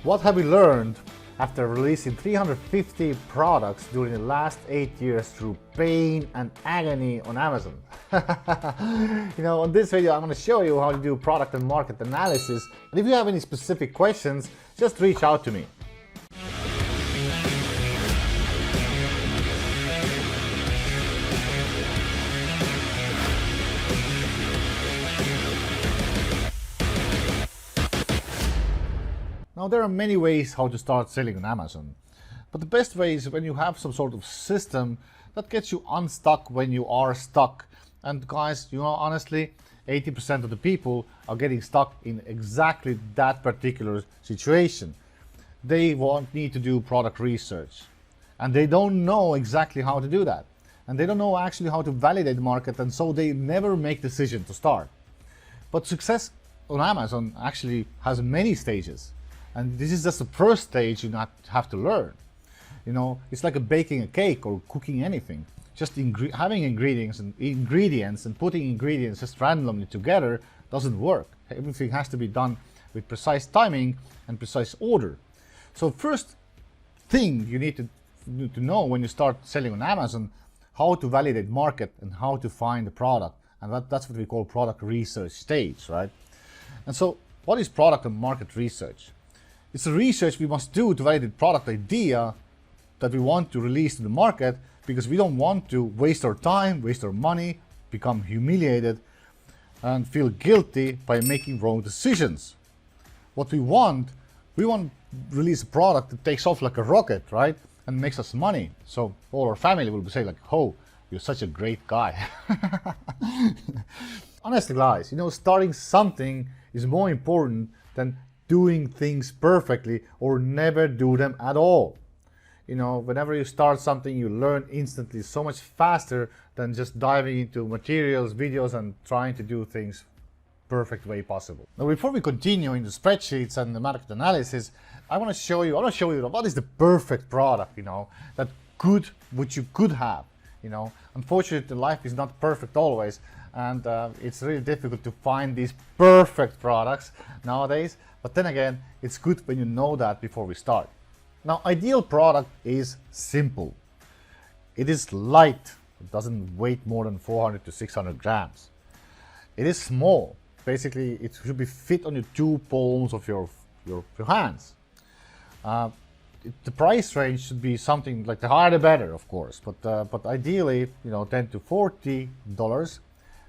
What have we learned after releasing 350 products during the last 8 years through pain and agony on Amazon? On this video I'm going to show you how to do product and market analysis, and if you have any specific questions, just reach out to me. Now, there are many ways how to start selling on Amazon, but the best way is when you have some sort of system that gets you unstuck when you are stuck. And guys, honestly, 80% of the people are getting stuck in exactly that particular situation. They need to do product research, and they don't know exactly how to do that. And they don't know actually how to validate the market, and so they never make the decision to start. But success on Amazon actually has many stages. And this is just the first stage you have to learn. It's like baking a cake or cooking anything. Just having ingredients and putting ingredients just randomly together doesn't work. Everything has to be done with precise timing and precise order. So first thing you need to know when you start selling on Amazon, how to validate market and how to find the product. And that's what we call product research stage, right? And so what is product and market research? It's the research we must do to validate product idea that we want to release to the market, because we don't want to waste our time, waste our money, become humiliated, and feel guilty by making wrong decisions. What we want to release a product that takes off like a rocket, right? And makes us money. So all our family will say like, "Oh, you're such a great guy." Honestly, guys, starting something is more important than doing things perfectly or never do them at all. Whenever you start something, you learn instantly so much faster than just diving into materials, videos, and trying to do things perfect way possible. Now, before we continue in the spreadsheets and the market analysis, I want to show you what is the perfect product, which you could have. Unfortunately, life is not perfect always, and it's really difficult to find these perfect products nowadays. But then again, it's good when you know that before we start. Now, ideal product is simple. It is light. It doesn't weigh more than 400 to 600 grams. It is small. Basically, it should be fit on your two palms of your hands. The price range should be something like the higher the better, of course. But ideally, $10 to $40.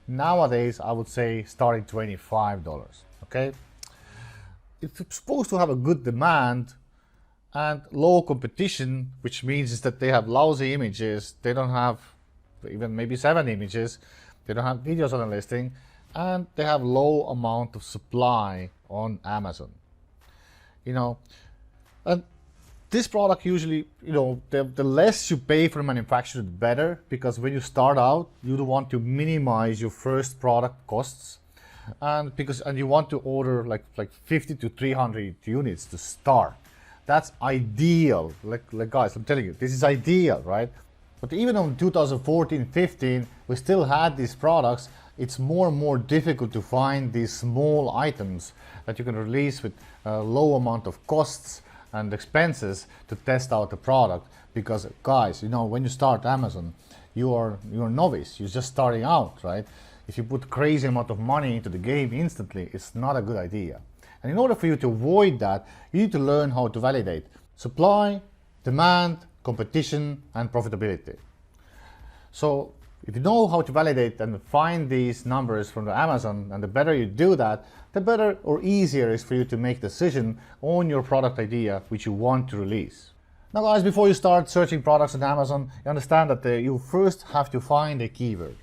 Nowadays, I would say starting $25. Okay. It's supposed to have a good demand and low competition, which means is that they have lousy images. They don't have even maybe 7 images. They don't have videos on the listing, and they have low amount of supply on Amazon. And this product usually, the less you pay for the manufacturer, the better, because when you start out, you want to minimize your first product costs. And you want to order like 50 to 300 units to start. That's ideal. Like guys, I'm telling you, this is ideal, right? But even in 2014-15, we still had these products. It's more and more difficult to find these small items that you can release with a low amount of costs and expenses to test out the product. Because guys, when you start Amazon, you're a novice. You're just starting out, right? If you put crazy amount of money into the game instantly, it's not a good idea. And in order for you to avoid that, you need to learn how to validate supply, demand, competition, and profitability. So if you know how to validate and find these numbers from the Amazon, and the better you do that, the better or easier it is for you to make decision on your product idea which you want to release. Now guys, before you start searching products on Amazon, you understand that you first have to find a keyword.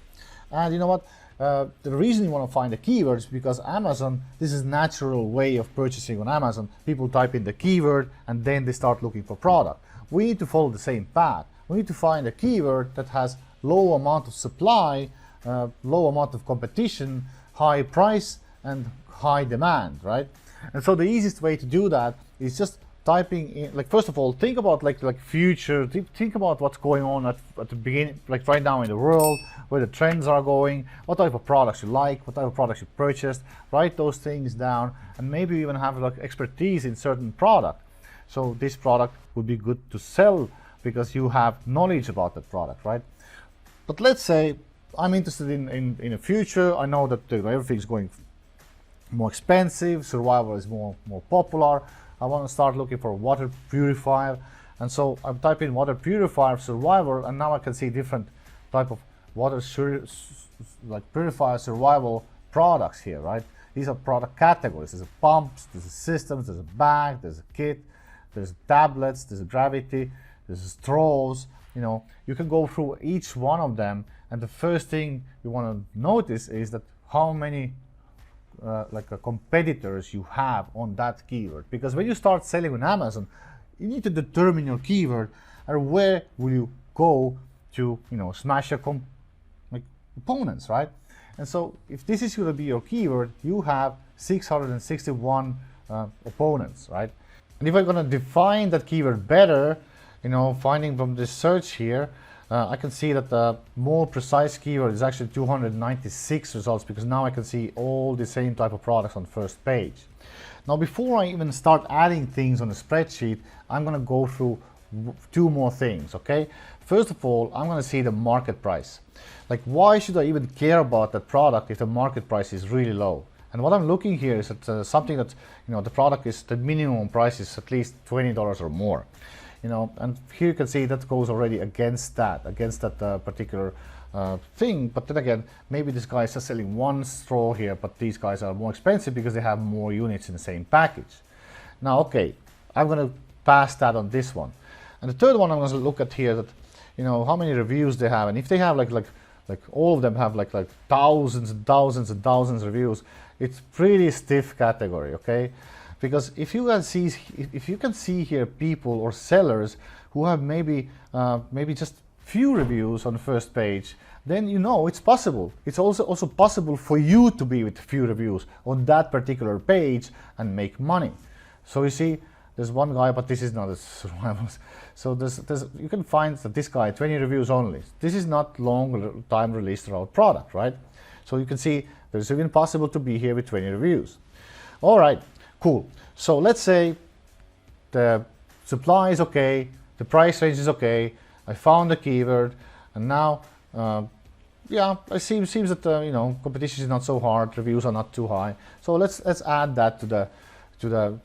And you know what? The reason you want to find the keywords is because Amazon, this is natural way of purchasing on Amazon. People type in the keyword and then they start looking for product. We need to follow the same path. We need to find a keyword that has low amount of supply, low amount of competition, high price, and high demand, right? And so the easiest way to do that is just typing in, like, first of all, think about like future, think about what's going on at the beginning, like right now in the world, where the trends are going, what type of products you like, what type of products you purchased. Write those things down, and maybe even have like expertise in certain product. So this product would be good to sell because you have knowledge about that product, right? But let's say I'm interested in the future. I know that everything's going more expensive, survival is more popular. I want to start looking for water purifier, and so I'm typing water purifier survival, and now I can see different type of water like purifier survival products here, right? These are product categories. There's a pumps, there's a systems, there's a bag, there's a kit, there's tablets, there's a gravity, there's straws. You know, you can go through each one of them, and the first thing you want to notice is that how many competitors you have on that keyword. Because when you start selling on Amazon, you need to determine your keyword and where will you go to, you know, smash your opponents, right? And so if this is going to be your keyword, you have 661 opponents, right? And if I'm going to define that keyword better, you know, finding from this search here, I can see that the more precise keyword is actually 296 results, because now I can see all the same type of products on the first page. Now, before I even start adding things on the spreadsheet, I'm going to go through two more things, okay? First of all, I'm going to see the market price. Like, why should I even care about that product if the market price is really low? And what I'm looking here is at something that, you know, the product is, the minimum price is at least $20 or more. You know, and here you can see that goes already against that particular thing. But then again, maybe this guy is just selling one straw here, but these guys are more expensive because they have more units in the same package. Now, okay, I'm going to pass that on this one. And the third one I'm going to look at here, that, you know, how many reviews they have, and if they have like all of them have like thousands and thousands and thousands of reviews, it's pretty stiff category, okay? Because if you can see here people or sellers who have maybe just few reviews on the first page, then you know it's possible. It's also possible for you to be with few reviews on that particular page and make money. So you see, there's one guy, but this is not a survival. So you can find that this guy 20 reviews only. This is not long time released throughout product, right? So you can see there's even possible to be here with 20 reviews. All right. Cool. So let's say the supply is okay, the price range is okay, I found the keyword, and now, yeah, it seems that you know, competition is not so hard, reviews are not too high. So let's add that to the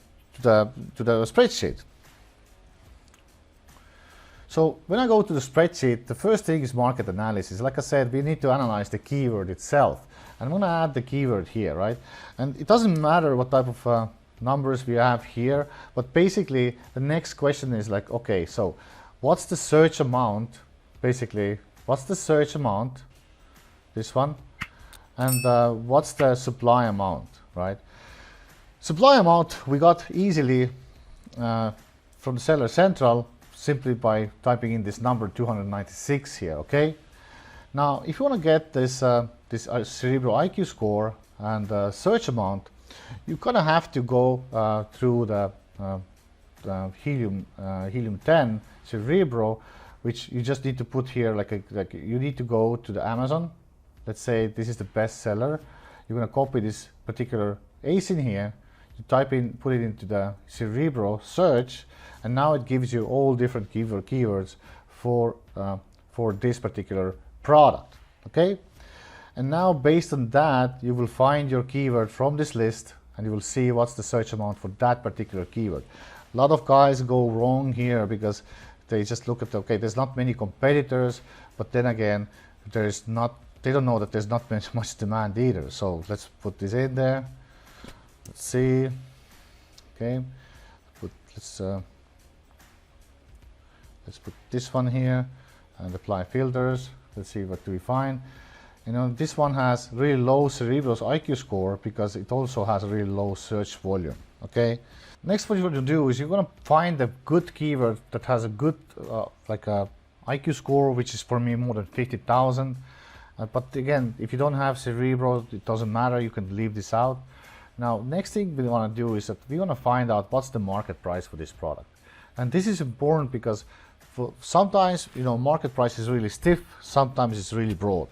spreadsheet. So when I go to the spreadsheet, the first thing is market analysis. Like I said, we need to analyze the keyword itself. And I'm going to add the keyword here, right? And it doesn't matter what type of numbers we have here, but basically the next question is like, okay, so what's the search amount? Basically, what's the search amount? This one. And what's the supply amount, right? Supply amount we got easily from the Seller Central simply by typing in this number 296 here, okay? Now, if you want to get this Cerebro IQ score and search amount, you kind of have to go through the Helium 10 Cerebro, which you just need to put here like you need to go to the Amazon. Let's say this is the best seller. You're going to copy this particular ACE in here. You type in, put it into the Cerebro search, and now it gives you all different keywords for this particular product. Okay. And now based on that, you will find your keyword from this list, and you will see what's the search amount for that particular keyword. A lot of guys go wrong here because they just look at, okay, there's not many competitors, but then again, they don't know that there's not much demand either. So let's put this in there. Let's see. Okay, let's put this one here and apply filters. Let's see, what do we find. You know, this one has really low Cerebro's IQ score because it also has a really low search volume. Okay. Next, what you're going to do is you're going to find a good keyword that has a good like a IQ score, which is for me more than 50,000. But again, if you don't have Cerebro, it doesn't matter. You can leave this out. Now, next thing we want to do is that we want to find out what's the market price for this product. And this is important because sometimes, market price is really stiff, sometimes it's really broad.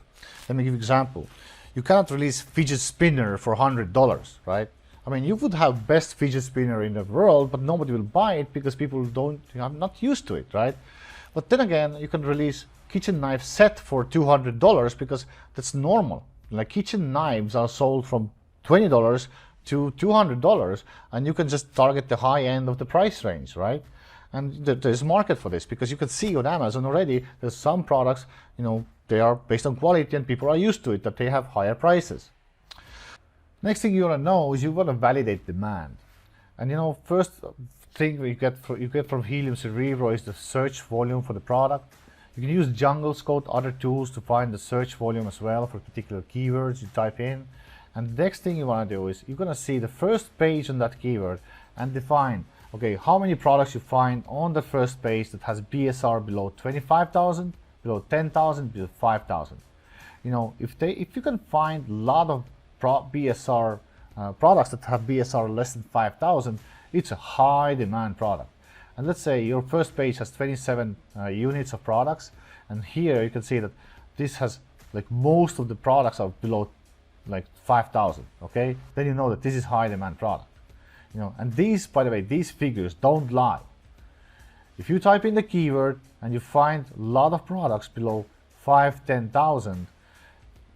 Let me give you an example. You cannot release fidget spinner for $100, right? I mean, you would have best fidget spinner in the world, but nobody will buy it because people are not used to it, right? But then again, you can release kitchen knife set for $200 because that's normal. Like kitchen knives are sold from $20 to $200, and you can just target the high end of the price range, right? And there's market for this because you can see on Amazon already there's some products, they are based on quality and people are used to it, that they have higher prices. Next thing you want to know is you want to validate demand. And first thing you get from Helium Cerebro is the search volume for the product. You can use Jungle Scout, other tools to find the search volume as well for particular keywords you type in. And the next thing you want to do is you're going to see the first page on that keyword and define, okay, how many products you find on the first page that has BSR below 25,000, below 10,000, below 5,000. If you can find a lot of BSR products that have BSR less than 5,000, it's a high demand product. And let's say your first page has 27 units of products, and here you can see that this has most of the products are below 5,000. Okay, then you know that this is high demand product. And these, by the way, these figures don't lie. If you type in the keyword and you find a lot of products below 10,000,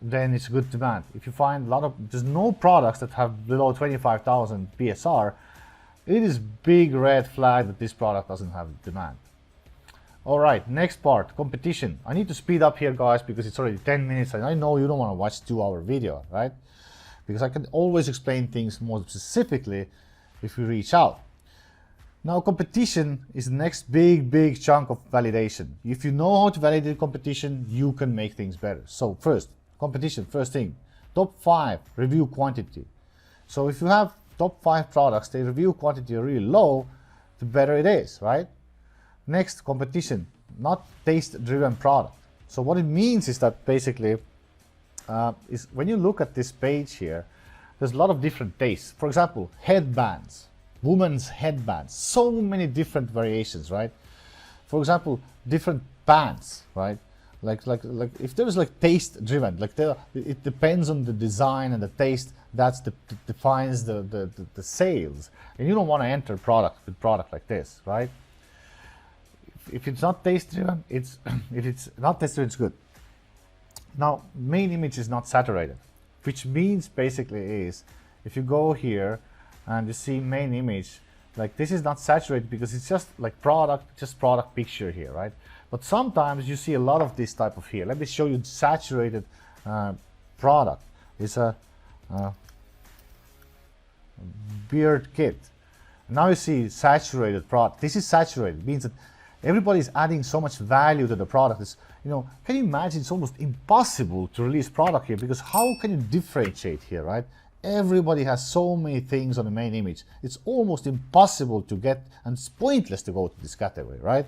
then it's good demand. If you find there's no products that have below 25,000 BSR, it is big red flag that this product doesn't have demand. All right, next part, competition. I need to speed up here, guys, because it's already 10 minutes, and I know you don't want to watch 2-hour video, right? Because I can always explain things more specifically if we reach out. Now, competition is the next big chunk of validation. If you know how to validate competition, you can make things better. So first, competition, first thing, top 5 review quantity. So if you have top 5 products, the review quantity are really low, the better it is, right? Next, competition, not taste-driven product. So what it means is that basically, is when you look at this page here, there's a lot of different tastes. For example, headbands, women's headbands, so many different variations, right? For example, different pants, right? Like if there is taste-driven, it depends on the design and the taste. That defines the sales, and you don't want to enter with product like this, right? If it's not taste-driven, if it's not taste-driven, it's good. Now, main image is not saturated, which means basically is, if you go here and you see main image, this is not saturated because it's just product picture here, right? But sometimes you see a lot of this type of here. Let me show you saturated product. It's a beard kit. Now you see saturated product. This is saturated. It means that everybody's adding so much value to the product. It's, can you imagine? It's almost impossible to release product here because how can you differentiate here, right? Everybody has so many things on the main image. It's almost impossible to get, and it's pointless to go to this category, right?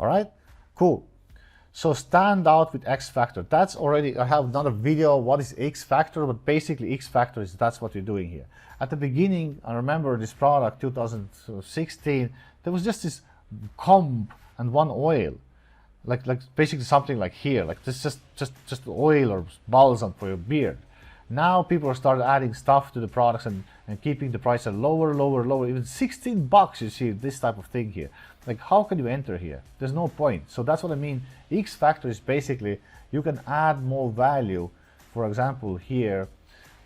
All right, cool. So stand out with X factor. That's already, I have another video, what is X factor, but basically X factor is, that's what you're doing here. At the beginning, I remember this product, 2016, there was just this comb and one oil, like basically something like here, like this just oil or balsam for your beard. Now people started adding stuff to the products and keeping the price at lower, even $16 you see this type of thing here. Like how can you enter here? There's no point. So that's what I mean. X factor is basically you can add more value. For example here,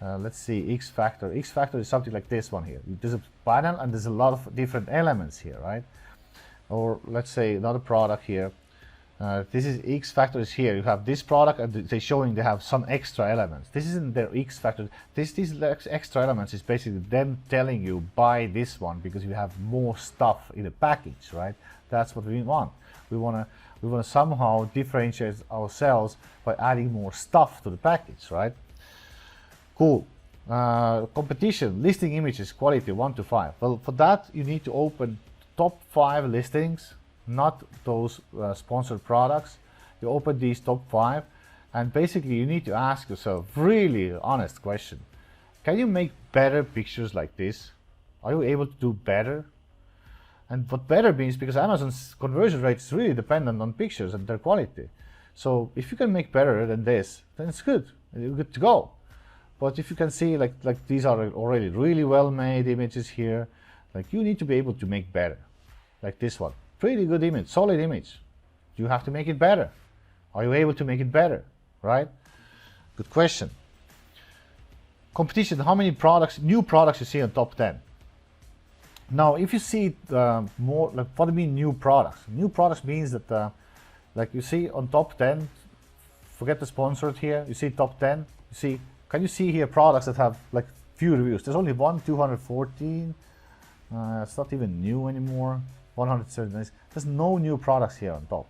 let's see X factor. X factor is something like this one here. There's a panel and there's a lot of different elements here, right? Or let's say another product here. This is X factor is here. You have this product and they're showing they have some extra elements. This isn't their X factor. These extra elements is basically them telling you buy this one because you have more stuff in the package, right? That's what we want. We want to somehow differentiate ourselves by adding more stuff to the package, right? Cool. Competition, listing images, quality 1 to 5. Well, for that you need to open top 5 listings, not those sponsored products. You open these top 5 and basically you need to ask yourself really honest question. can you make better pictures like this? Are you able to do better? And what better means, because Amazon's conversion rate is really dependent on pictures and their quality. So if you can make better than this, then it's good. You're good to go. But if you can see like these are already really well made images here, like you need to be able to make better. Like this one, pretty good image, solid image. You have to make it better. Are you able to make it better, right? Good question. Competition, how many products, new products you see on top 10? Now, if you see more, like what do you mean new products? New products means that, like you see on top 10, forget the sponsored here, you see top 10, you see, can you see here products that have like few reviews? There's only 214, it's not even new anymore, 179, there's no new products here on top.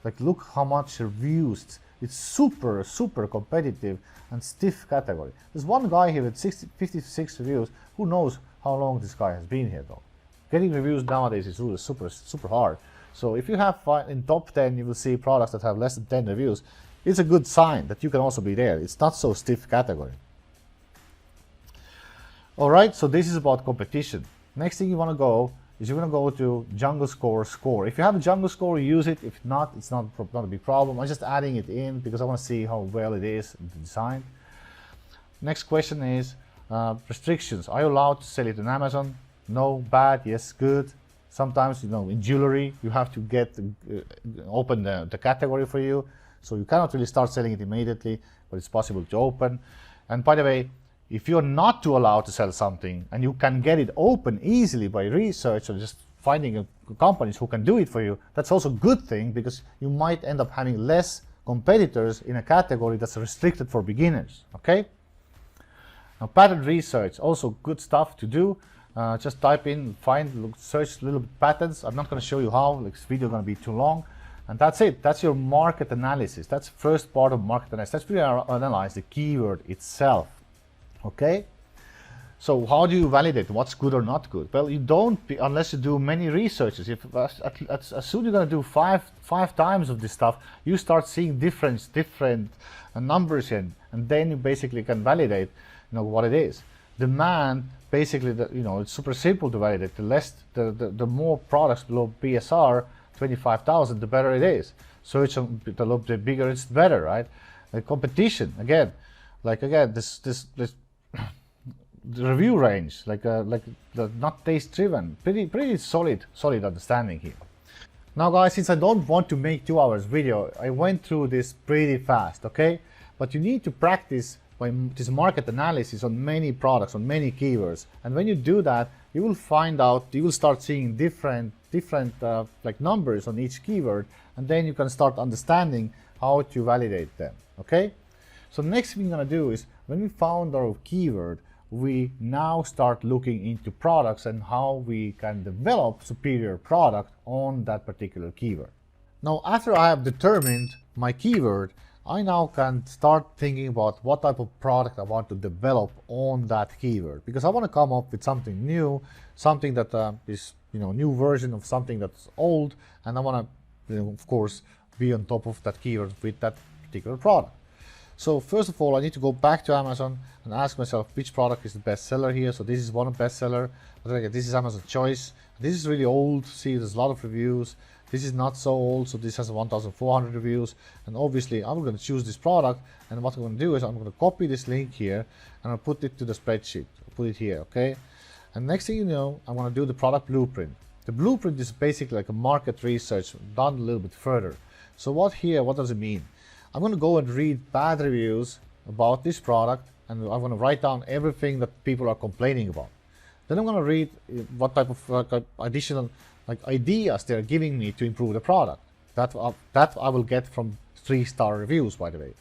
Like look how much reviews, it's super, super competitive and stiff category. There's one guy here with 56 reviews, who knows how long this guy has been here though. Getting reviews nowadays is really super, super hard. So if you have in top 10, you will see products that have less than 10 reviews. It's a good sign that you can also be there. It's not so stiff category. All right, so this is about competition. Next thing you want to go is you're going to go to Jungle Score. If you have a Jungle Score, use it. If not, it's not a big problem. I'm just adding it in because I want to see how well it is designed. Next question is restrictions. Are you allowed to sell it on Amazon? No, bad, yes, good. Sometimes, you know, in jewelry, you have to get open the category for you. So you cannot really start selling it immediately, but it's possible to open. And by the way, if you're not too allowed to sell something and you can get it open easily by research or just finding companies who can do it for you, that's also a good thing because you might end up having less competitors in a category that's restricted for beginners, okay? Now, patent research, also good stuff to do. Just type in, search a little bit patents. I'm not going to show you how, like this video is going to be too long. And that's it. That's your market analysis. That's the first part of market analysis. That's where you analyze the keyword itself. Okay? So how do you validate what's good or not good? Well, you don't, unless you do many researches. If as soon as you're going to do five times of this stuff, you start seeing different numbers in, and then you basically can validate, you know, what it is. Demand, basically, it's super simple to validate. The more products below BSR 25,000, the better it is. Search the bigger it's better, right? The competition again, this the review range, not taste driven, pretty solid understanding here. Now guys, since I don't want to make 2 hours video, I went through this pretty fast, okay? But you need to practice this market analysis on many products, on many keywords, and when you do that, you will find out, you will start seeing different like numbers on each keyword, and then you can start understanding how to validate them, okay? So next thing we're gonna do is, when we found our keyword, we now start looking into products and how we can develop superior product on that particular keyword. Now, after I have determined my keyword, I now can start thinking about what type of product I want to develop on that keyword, because I want to come up with something new, something that is, new version of something that's old, and I want to, of course, be on top of that keyword with that particular product. So first of all, I need to go back to Amazon and ask myself which product is the best seller here. So this is one best seller. This is Amazon choice. This is really old. See, there's a lot of reviews. This is not so old, so this has 1,400 reviews. And obviously, I'm going to choose this product. And what I'm going to do is I'm going to copy this link here and I'll put it to the spreadsheet. I'll put it here, okay? And next thing you know, I'm going to do the product blueprint. The blueprint is basically like a market research done a little bit further. So what does it mean? I'm going to go and read bad reviews about this product, and I'm going to write down everything that people are complaining about. Then I'm going to read what type of additional ideas they're giving me to improve the product. That I will get from 3-star reviews, by the way.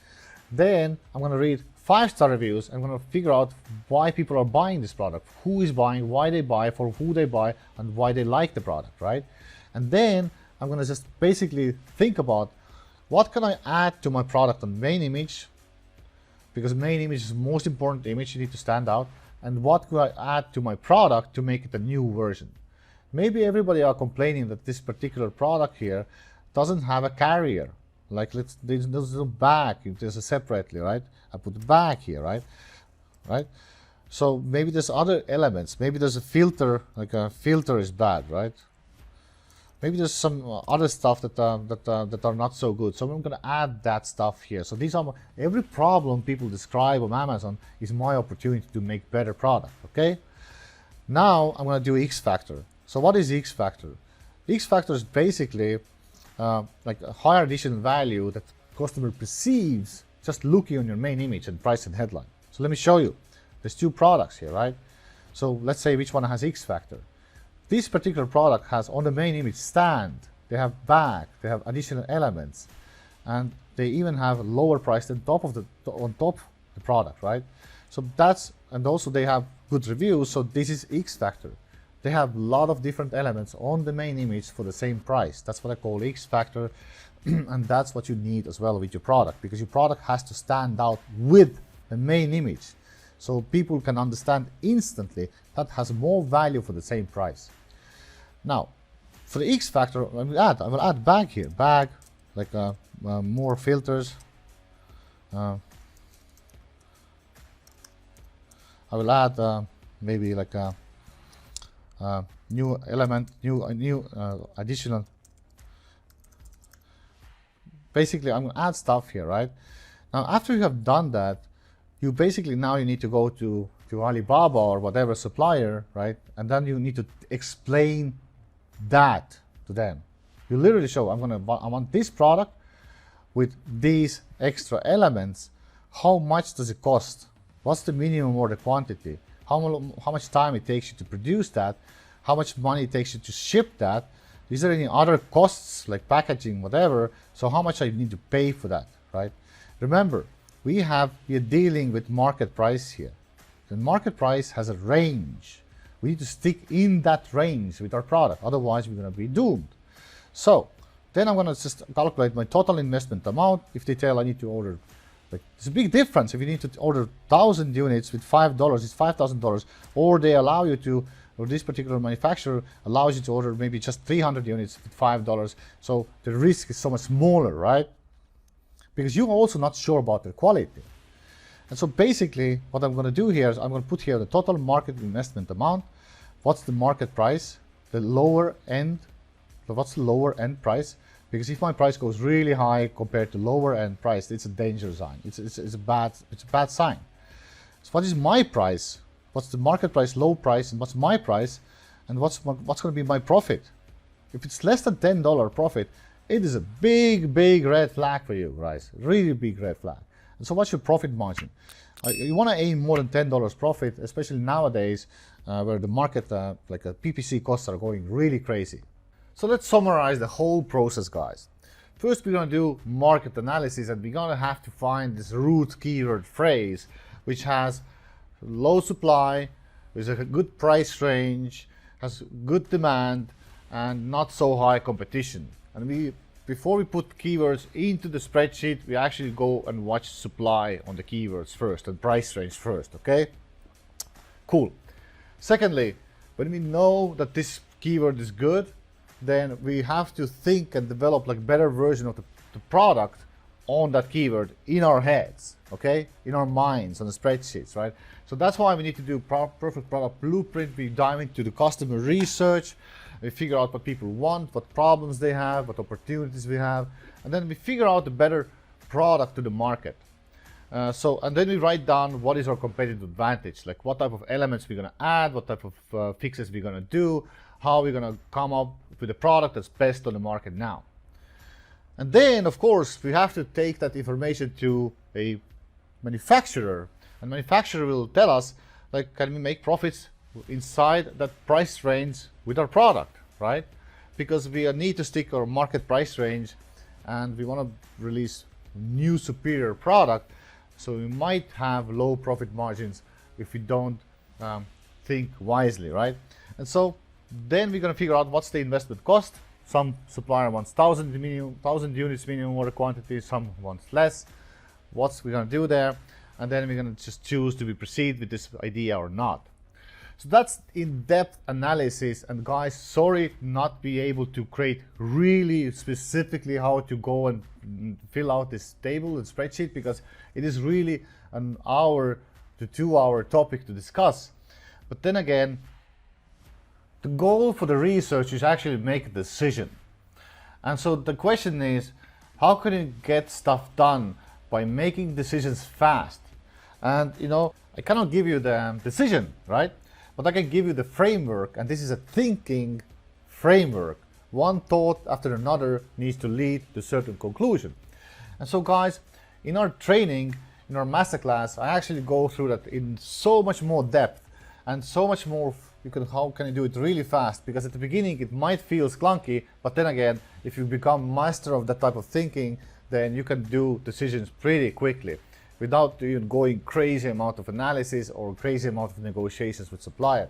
Then I'm going to read 5-star reviews. I'm going to figure out why people are buying this product, who is buying, why they buy, for who they buy, and why they like the product, right? And then I'm going to just basically think about, what can I add to my product on main image? Because main image is the most important image, you need to stand out. And what could I add to my product to make it a new version? Maybe everybody are complaining that this particular product here doesn't have a carrier. Like there's no bag, there's a separately, right? I put the bag here, right? So maybe there's other elements. Maybe there's a filter, like a filter is bad, right? Maybe there's some other stuff that are not so good. So I'm going to add that stuff here. So these are every problem people describe on Amazon is my opportunity to make better product. Okay. Now I'm going to do X factor. So what is X factor? X factor is basically like a higher additional value that customer perceives just looking on your main image and price and headline. So let me show you. There's two products here, right? So let's say which one has X factor. This particular product has on the main image stand, they have bag, they have additional elements, and they even have a lower price on top of the product, right? So that's, and also they have good reviews, so this is X factor. They have a lot of different elements on the main image for the same price. That's what I call X factor, and that's what you need as well with your product, because your product has to stand out with the main image. So people can understand instantly that has more value for the same price. Now, for the X factor, I will add bag here. Bag, like more filters. I will add maybe like a new element, new additional. Basically, I'm going to add stuff here, right? Now, after you have done that, you basically now you need to go to Alibaba or whatever supplier, right? And then you need to explain that to them. You literally show, I want this product with these extra elements. How much does it cost? What's the minimum order quantity? How much time it takes you to produce that? How much money it takes you to ship that? Is there any other costs like packaging, whatever? So how much I need to pay for that, right? Remember, we are dealing with market price here. The market price has a range. We need to stick in that range with our product, otherwise we're going to be doomed. So then I'm going to just calculate my total investment amount. If they tell I need to order, like, there's a big difference. If you need to order 1,000 units with $5, it's $5,000, or they allow you to, or this particular manufacturer allows you to order maybe just 300 units with $5. So the risk is so much smaller, right? Because you're also not sure about the quality. And so basically what I'm going to do here is I'm going to put here the total market investment amount. What's the market price? The lower end. So what's the lower end price? Because if my price goes really high compared to lower end price, it's a danger sign. It's a bad sign. So what is my price? What's the market price, low price, and what's my price? And what's going to be my profit? If it's less than $10 profit, it is a big red flag for you guys. Really big red flag. And so what's your profit margin? You want to aim more than $10 profit, especially nowadays where the market, like PPC costs are going really crazy. So let's summarize the whole process, guys. First, we're going to do market analysis, and we're going to have to find this root keyword phrase, which has low supply, with a good price range, has good demand, and not so high competition. And before we put keywords into the spreadsheet, we actually go and watch supply on the keywords first and price range first, okay? Cool. Secondly, when we know that this keyword is good, then we have to think and develop like better version of the product on that keyword in our heads, okay? In our minds, on the spreadsheets, right? So that's why we need to do perfect product blueprint. We dive into the customer research. We figure out what people want, what problems they have, what opportunities we have, and then we figure out the better product to the market. And then we write down what is our competitive advantage, like what type of elements we're going to add, what type of fixes we're going to do, how we're going to come up with a product that's best on the market now. And then, of course, we have to take that information to a manufacturer, and manufacturer will tell us, like, can we make profits inside that price range with our product, right? Because we need to stick our market price range, and we want to release new superior product, so we might have low profit margins if we don't think wisely, right? And so then we're going to figure out what's the investment cost. Some supplier wants 1,000 units minimum order quantity, some wants less. What's we're going to do there? And then we're going to just choose to proceed with this idea or not. So that's in-depth analysis, and guys, sorry not be able to create really specifically how to go and fill out this table and spreadsheet, because it is really an hour to 2-hour topic to discuss. But then again, the goal for the research is actually make a decision. And so the question is, how can you get stuff done by making decisions fast? And I cannot give you the decision, right? But I can give you the framework, and this is a thinking framework. One thought after another needs to lead to a certain conclusion. And so guys, in our training, in our masterclass, I actually go through that in so much more depth and so much more. How can you do it really fast? Because at the beginning it might feel clunky, but then again, if you become master of that type of thinking, then you can do decisions pretty quickly without even going crazy amount of analysis or crazy amount of negotiations with supplier.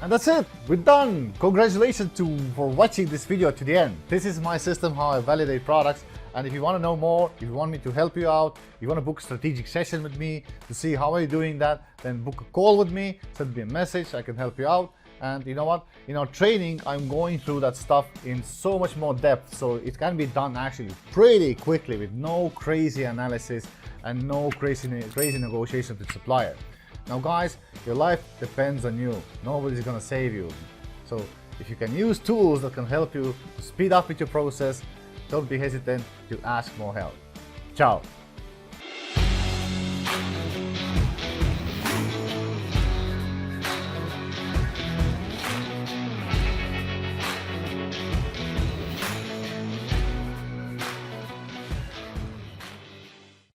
And that's it, we're done. Congratulations for watching this video to the end. This is my system, how I validate products. And if you want to know more, if you want me to help you out, you want to book a strategic session with me to see how are you doing that, then book a call with me, send me a message, I can help you out. And you know what? In our training, I'm going through that stuff in so much more depth, so it can be done actually pretty quickly with no crazy analysis and no crazy negotiations with supplier. Now guys, your life depends on you. Nobody's gonna save you. So if you can use tools that can help you to speed up with your process, don't be hesitant to ask more help. Ciao.